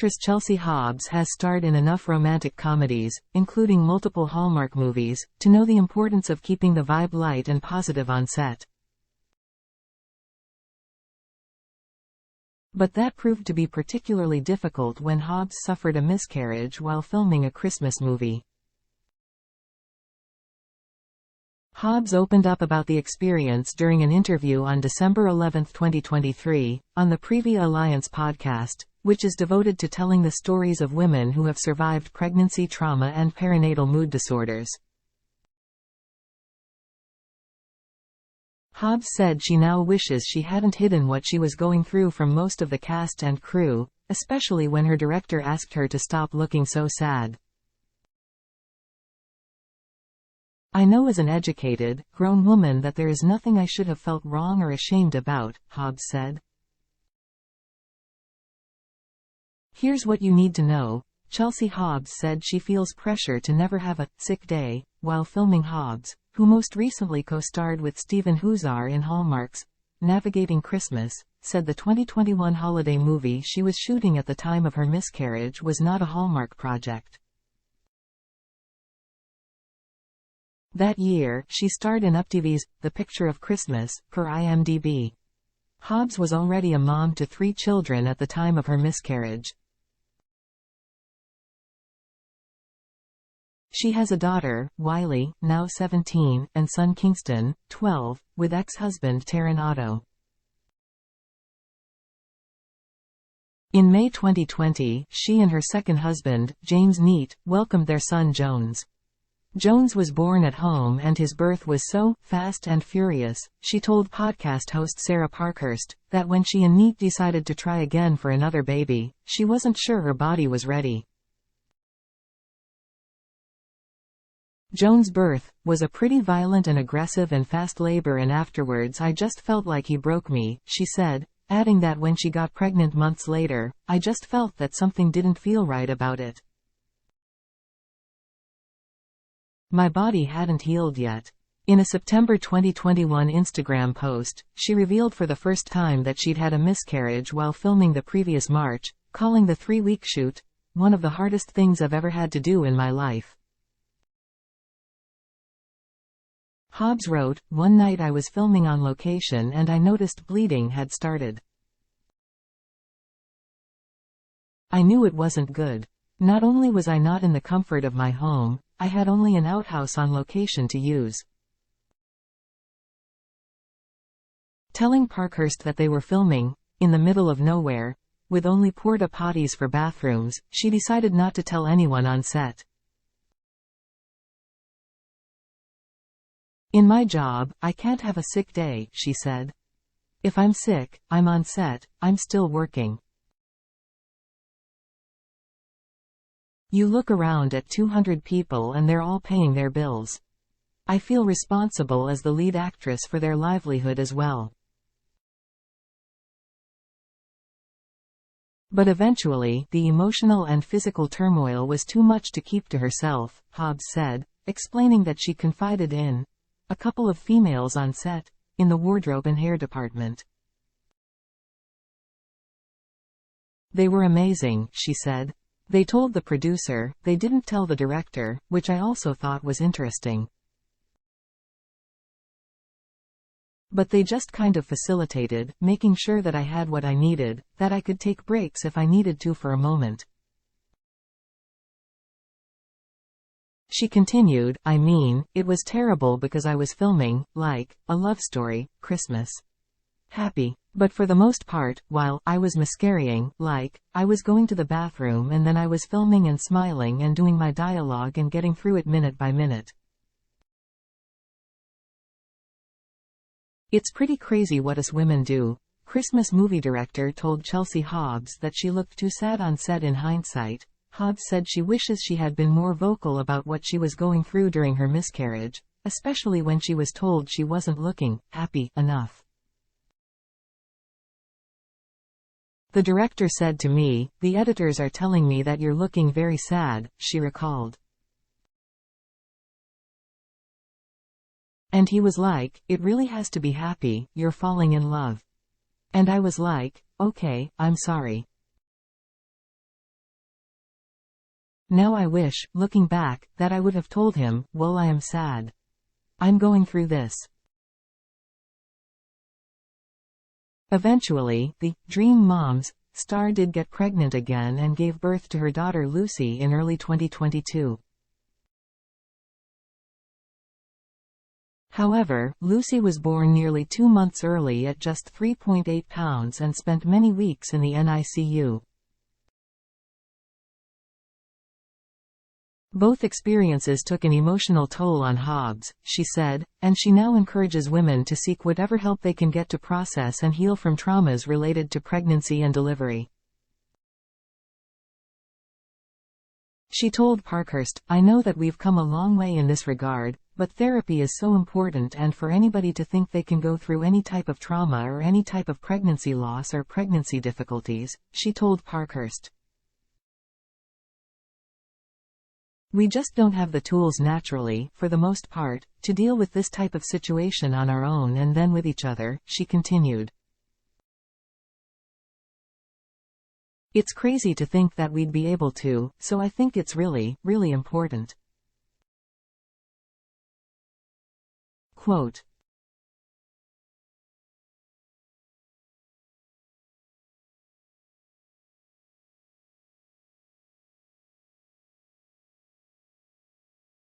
Actress Chelsea Hobbs has starred in enough romantic comedies, including multiple Hallmark movies, to know the importance of keeping the vibe light and positive on set. But that proved to be particularly difficult when Hobbs suffered a miscarriage while filming a Christmas movie. Hobbs opened up about the experience during an interview on December 11, 2023, on the Previa Alliance Podcast, which is devoted to telling the stories of women who have survived pregnancy trauma and perinatal mood disorders. Hobbs said she now wishes she hadn't hidden what she was going through from most of the cast and crew, especially when her director asked her to stop looking so sad. "I know as an educated, grown woman that there is nothing I should have felt wrong or ashamed about," Hobbs said. "Here's what you need to know." Chelsea Hobbs said she feels pressure to never have a sick day while filming. Hobbs, who most recently co-starred with Stephen Huszar in Hallmark's Navigating Christmas, said the 2021 holiday movie she was shooting at the time of her miscarriage was not a Hallmark project. That year, she starred in UpTV's The Picture of Christmas, per IMDb. Hobbs was already a mom to 3 children at the time of her miscarriage. She has a daughter, Wiley, now 17, and son Kingston, 12, with ex-husband Taryn Otto. In May 2020, she and her second husband, James Neat, welcomed their son Jones. Jones was born at home and his birth was so fast and furious, she told podcast host Sarah Parkhurst, that when she and Neat decided to try again for another baby, she wasn't sure her body was ready. Jones' birth was a pretty violent and aggressive and fast labor, and afterwards I just felt like he broke me, she said, adding that when she got pregnant months later, I just felt that something didn't feel right about it. My body hadn't healed yet. In a September 2021 Instagram post, she revealed for the first time that she'd had a miscarriage while filming the previous March, calling the 3-week shoot one of the hardest things I've ever had to do in my life. Hobbs wrote, "One night I was filming on location and I noticed bleeding had started. I knew it wasn't good. Not only was I not in the comfort of my home, I had only an outhouse on location to use." Telling Parkhurst that they were filming in the middle of nowhere, with only porta potties for bathrooms, she decided not to tell anyone on set. "In my job, I can't have a sick day," she said. "If I'm sick, I'm on set, I'm still working. You look around at 200 people and they're all paying their bills. I feel responsible as the lead actress for their livelihood as well." But eventually, the emotional and physical turmoil was too much to keep to herself, Hobbs said, explaining that she confided in a couple of females on set, in the wardrobe and hair department. "They were amazing," she said. "They told the producer, they didn't tell the director, which I also thought was interesting. But they just kind of facilitated, making sure that I had what I needed, that I could take breaks if I needed to for a moment." She continued, "I mean, it was terrible because I was filming, like, a love story, Christmas. Happy. But for the most part, while I was miscarrying, like, I was going to the bathroom and then I was filming and smiling and doing my dialogue and getting through it minute by minute. It's pretty crazy what us women do." Christmas movie director told Chelsea Hobbs that she looked too sad on set in hindsight. Hobbs said she wishes she had been more vocal about what she was going through during her miscarriage, especially when she was told she wasn't looking happy enough. "The director said to me, 'The editors are telling me that you're looking very sad,'" she recalled. "And he was like, 'It really has to be happy, you're falling in love.' And I was like, 'Okay, I'm sorry.'" Now I wish, looking back, that I would have told him, well, I am sad. I'm going through this. Eventually, the Dream Moms star did get pregnant again and gave birth to her daughter Lucy in early 2022. However, Lucy was born nearly 2 months early at just 3.8 pounds and spent many weeks in the NICU. Both experiences took an emotional toll on Hobbs, she said, and she now encourages women to seek whatever help they can get to process and heal from traumas related to pregnancy and delivery. She told Parkhurst, "I know that we've come a long way in this regard, but therapy is so important, and for anybody to think they can go through any type of trauma or any type of pregnancy loss or pregnancy difficulties," she told Parkhurst. "We just don't have the tools naturally, for the most part, to deal with this type of situation on our own and then with each other," she continued. "It's crazy to think that we'd be able to, so I think it's really, really important." Quote,